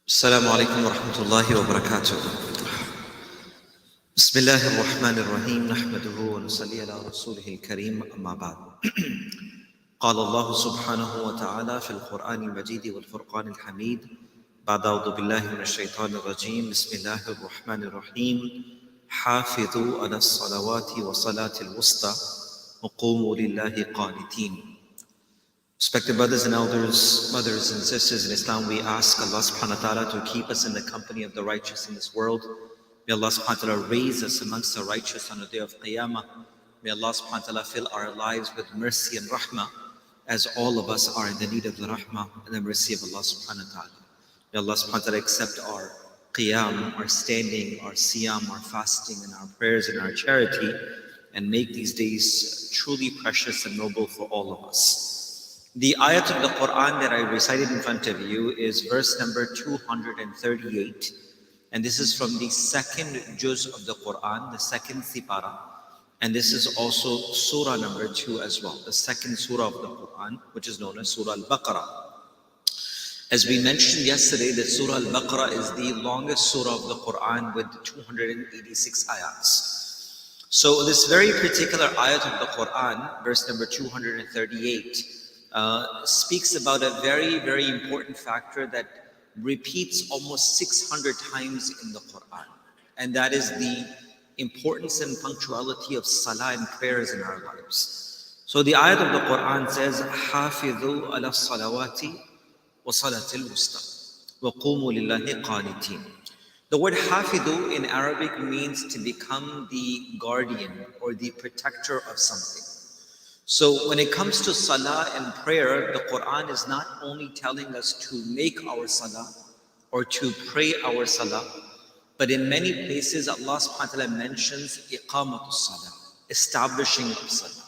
السلام عليكم ورحمة الله وبركاته. بسم الله الرحمن الرحيم نحمده ونصلي على رسوله الكريم أما بعد. قال الله سبحانه وتعالى في القرآن المجيد والفرقان الحميد بعد أعوذ بالله من الشيطان الرجيم بسم الله الرحمن الرحيم حافظوا على الصلوات وصلاة الوسطى وقوموا لله قانتين. Respected brothers and elders, mothers and sisters in Islam, we ask Allah subhanahu wa ta'ala to keep us in the company of the righteous in this world. May Allah subhanahu wa ta'ala raise us amongst the righteous on the day of Qiyamah. May Allah subhanahu wa ta'ala fill our lives with mercy and rahmah, as all of us are in the need of the rahmah and the mercy of Allah subhanahu wa ta'ala. May Allah subhanahu wa ta'ala accept our qiyam, our standing, our siyam, our fasting, and our prayers and our charity, and make these days truly precious and noble for all of us. The ayat of the Quran that I recited in front of you is verse number 238. And this is from the second juz of the Quran, the second sipara. And this is also surah number 2 as well, the second surah of the Quran, which is known as Surah Al-Baqarah. As we mentioned yesterday, that Surah Al-Baqarah is the longest surah of the Quran with 286 ayats. So this very particular ayat of the Quran, verse number 238, speaks about a very, very important factor that repeats almost 600 times in the Quran. And that is the importance and punctuality of salah and prayers in our lives. So the ayat of the Quran says, حَافِظُوا عَلَى الصَّلَوَاتِ وَصَلَةِ الْوُسْطَى وَقُومُوا لِلَّهِ قَانِتِينَ. The word hafidhu in Arabic means to become the guardian or the protector of something. So when it comes to salah and prayer, the Quran is not only telling us to make our salah or to pray our salah, but in many places Allah subhanahu wa ta'ala mentions iqamatus salah, establishing of salah,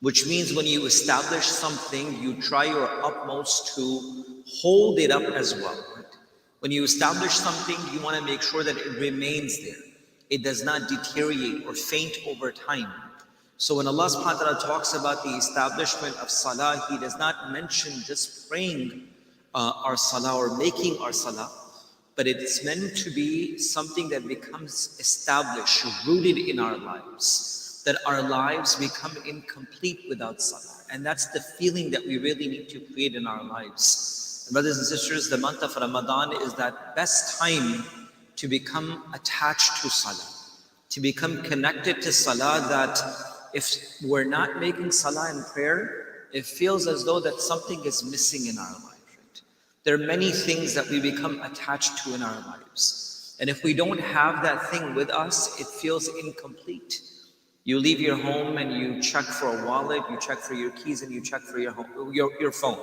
which means when you establish something, you try your utmost to hold it up as well. Right? When you establish something, you want to make sure that it remains there. It does not deteriorate or faint over time. So when Allah subhanahu wa ta'ala talks about the establishment of salah, He does not mention just praying our salah or making our salah, but it's meant to be something that becomes established, rooted in our lives, that our lives become incomplete without salah. And that's the feeling that we really need to create in our lives. And brothers and sisters, the month of Ramadan is that best time to become attached to salah, to become connected to salah, that if we're not making salah and prayer, it feels as though that something is missing in our life. Right? There are many things that we become attached to in our lives. And if we don't have that thing with us, it feels incomplete. You leave your home and you check for a wallet, you check for your keys, and you check for your phone.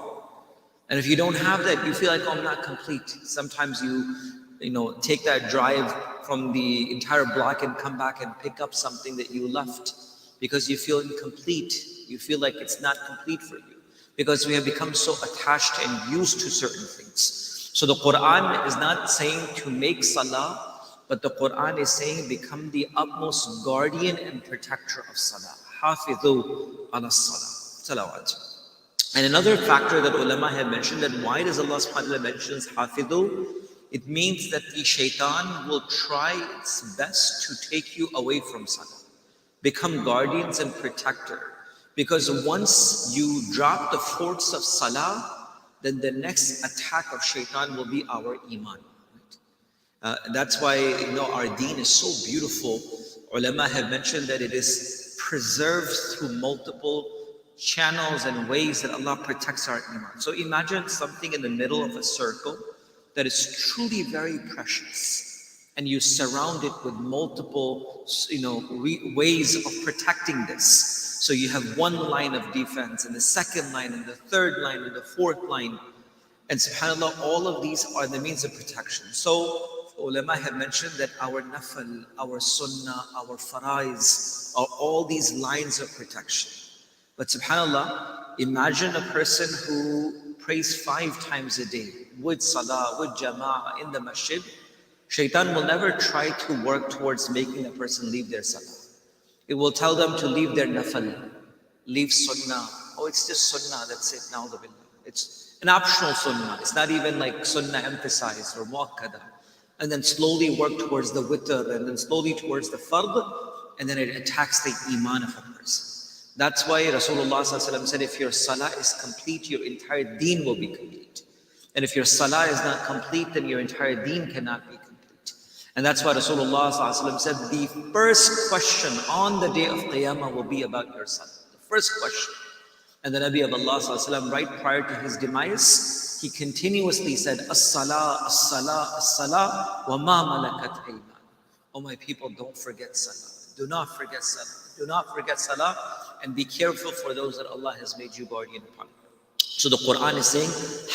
And if you don't have that, you feel like, oh, I'm not complete. Sometimes you take that drive from the entire block and come back and pick up something that you left, because you feel incomplete. You feel like it's not complete for you, because we have become so attached and used to certain things. So the Quran is not saying to make salah, but the Quran is saying become the utmost guardian and protector of salah. Hafidhu ala salah. Salawat. And another factor that ulama have mentioned, that why does Allah subhanahu wa ta'ala mentions hafidhu? It means that the shaitan will try its best to take you away from salah. Become guardians and protector. Because once you drop the force of salah, then the next attack of shaitan will be our iman. Right? That's why our deen is so beautiful. Ulama have mentioned that it is preserved through multiple channels and ways that Allah protects our iman. So imagine something in the middle of a circle that is truly very precious, and you surround it with multiple, ways of protecting this. So you have one line of defense, and the second line, and the third line, and the fourth line. And subhanAllah, all of these are the means of protection. So ulama have mentioned that our nafal, our sunnah, our faraiz are all these lines of protection. But subhanAllah, imagine a person who prays 5 times a day with salah, with jama'ah in the masjid. Shaitan will never try to work towards making a person leave their salah. It will tell them to leave their nafal, leave sunnah. Oh, it's just sunnah, that's it, na'udhu billah. It's an optional sunnah. It's not even like sunnah emphasized or muakkada. And then slowly work towards the witr, and then slowly towards the fard, and then it attacks the iman of a person. That's why Rasulullah said, if your salah is complete, your entire deen will be complete. And if your salah is not complete, then your entire deen cannot be complete. And that's why Rasulullah said, the first question on the day of Qiyamah will be about your salah. The first question. And the Nabi of Allah, right prior to his demise, he continuously said, As-salah, as-salah, as-salah, wa ma malakat ayman. Oh my people, don't forget salah. Do not forget salah. Do not forget salah, and be careful for those that Allah has made you guardian upon. So the Quran is saying,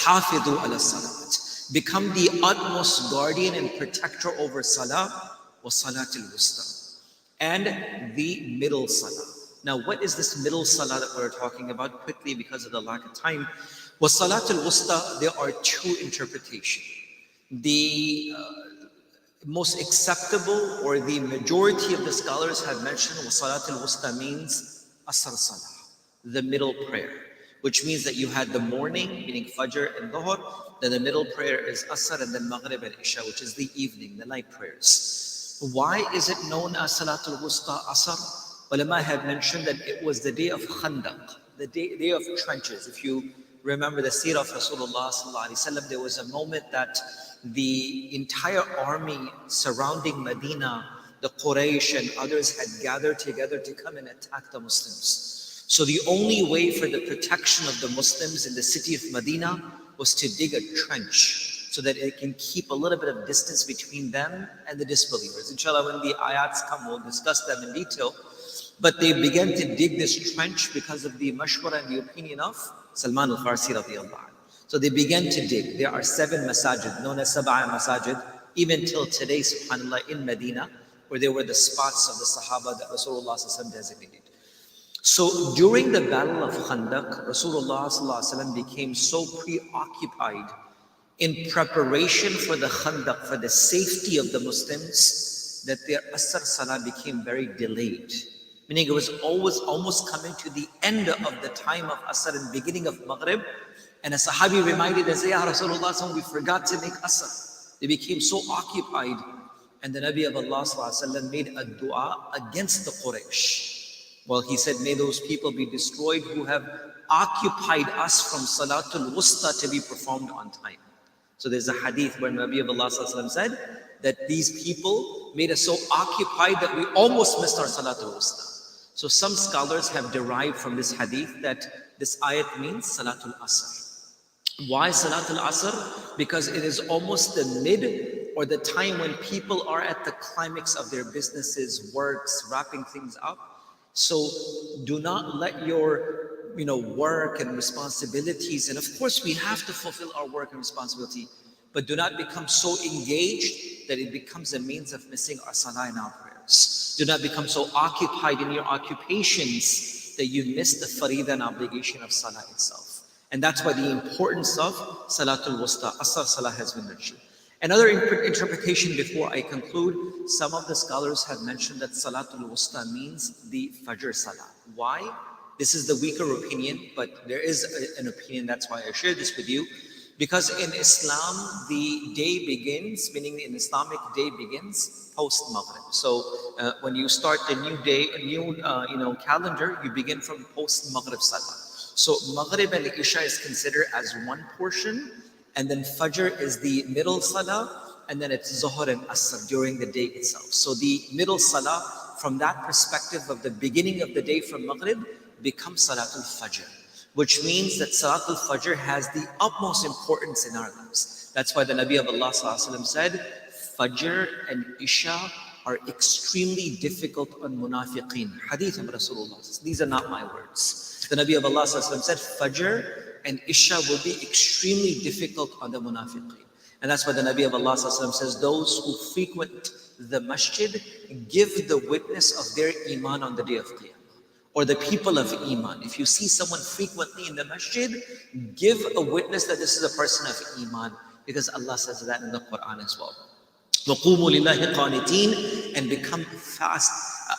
Hafidhu ala salat. Become the utmost guardian and protector over salah, wa salatil wusta, and the middle salah. Now, what is this middle salah that we're talking about? Quickly, because of the lack of time. Wa salatul wusta, there are 2 interpretations. The most acceptable, or the majority of the scholars have mentioned, wa salatul wusta means asr salah, the middle prayer, which means that you had the morning, meaning fajr and dhuhr, then the middle prayer is asr, and then maghrib and isha, which is the evening, the night prayers. Why is it known as salatul wusta asr? Ulama have mentioned that it was the day of Khandaq, the day of trenches. If you remember the seerah of Rasulullah sallallahu alaihi wasallam, there was a moment that the entire army surrounding Medina, the Quraysh and others, had gathered together to come and attack the Muslims. So the only way for the protection of the Muslims in the city of Medina was to dig a trench so that it can keep a little bit of distance between them and the disbelievers. Inshallah, when the ayats come, we'll discuss them in detail. But they began to dig this trench because of the mashwara and the opinion of Salman al-Farsi radiyallahu anhu. So they began to dig. There are 7 masajid, known as Sab'a masajid, even till today, subhanAllah, in Medina, where there were the spots of the Sahaba that Rasulullah designated. So during the battle of Khandaq, Rasulullah became so preoccupied in preparation for the Khandaq, for the safety of the Muslims, that their Asr Salah became very delayed. Meaning it was always almost coming to the end of the time of Asr and beginning of Maghrib. And a Sahabi reminded and said, Ya Rasulullah, we forgot to make Asr. They became so occupied. And the Nabi of Allah made a dua against the Quraysh. Well, he said, may those people be destroyed who have occupied us from Salatul Wusta to be performed on time. So there's a hadith where Nabi of Allah said that these people made us so occupied that we almost missed our Salatul Wusta. So some scholars have derived from this hadith that this ayat means Salatul Asr. Why Salatul Asr? Because it is almost the mid or the time when people are at the climax of their businesses, works, wrapping things up. So do not let your work and responsibilities, and of course we have to fulfill our work and responsibility, but do not become so engaged that it becomes a means of missing our salah and our prayers. Do not become so occupied in your occupations that you miss the faridah and obligation of salah itself. And that's why the importance of Salatul Wusta, Asr Salah, has been mentioned. Another interpretation before I conclude, some of the scholars have mentioned that Salatul Wusta means the Fajr Salah. Why? This is the weaker opinion, but there is an opinion, that's why I share this with you. Because in Islam, the day begins, meaning an Islamic day begins post-Maghrib. So when you start a new day, a new calendar, you begin from post-Maghrib Salah. So Maghrib and Isha is considered as one portion, and then Fajr is the middle Salah, and then it's Zuhr and Asr during the day itself. So the middle Salah, from that perspective of the beginning of the day from Maghrib, becomes Salatul Fajr, which means that Salatul Fajr has the utmost importance in our lives. That's why the Nabi of Allah said, Fajr and Isha are extremely difficult on munafiqeen. Hadith of Rasulullah. These are not my words. The Nabi of Allah said, Fajr and Isha will be extremely difficult on the munafiqeen. And that's why the Nabi of Allah says, those who frequent the masjid give the witness of their iman on the day of Qiyamah. or the people of Iman. If you see someone frequently in the masjid, give a witness that this is a person of Iman, because Allah says that in the Quran as well. وَقُومُوا لِلَّهِ قَانِتِينَ, and become fast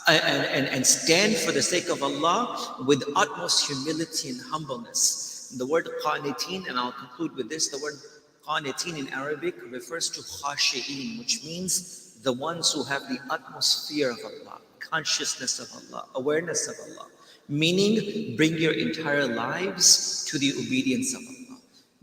and stand for the sake of Allah with utmost humility and humbleness. The word qaniteen, and I'll conclude with this, the word qaniteen in Arabic refers to khashi'een, which means the ones who have the utmost fear of Allah, consciousness of Allah, awareness of Allah, meaning bring your entire lives to the obedience of Allah.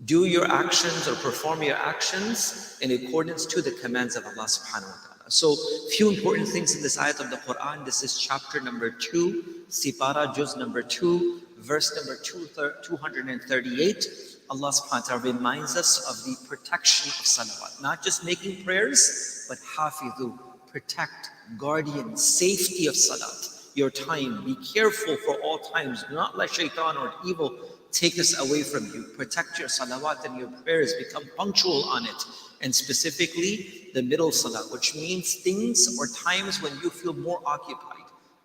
Do your actions or perform your actions in accordance to the commands of Allah subhanahu wa ta'ala. So, few important things in this ayat of the Quran. This is chapter number 2, Sipara, juz number 2, verse number 238. Allah subhanahu wa ta'ala reminds us of the protection of salawat. Not just making prayers, but hafidhu, protect, guardian, safety of salat. Your time, be careful for all times. Do not let shaitan or evil take us away from you. Protect your salawat and your prayers. Become punctual on it. And specifically, the middle salah, which means things or times when you feel more occupied.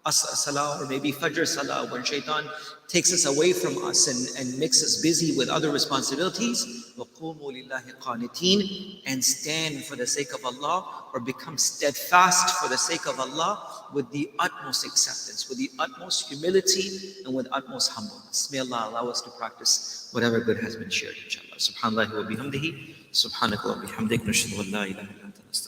Asr salah, or maybe Fajr salah, when shaitan takes us away from us and makes us busy with other responsibilities. وَقُومُوا لِلَّهِ قَانِتِينَ, and stand for the sake of Allah, or become steadfast for the sake of Allah with the utmost acceptance, with the utmost humility, and with utmost humbleness. May Allah allow us to practice whatever good has been shared, inshallah. Subhanallah wa bihamdihi, subhanaka wa bihamdik, nashhadu an la ilaha illa anta, nastaghfiruka.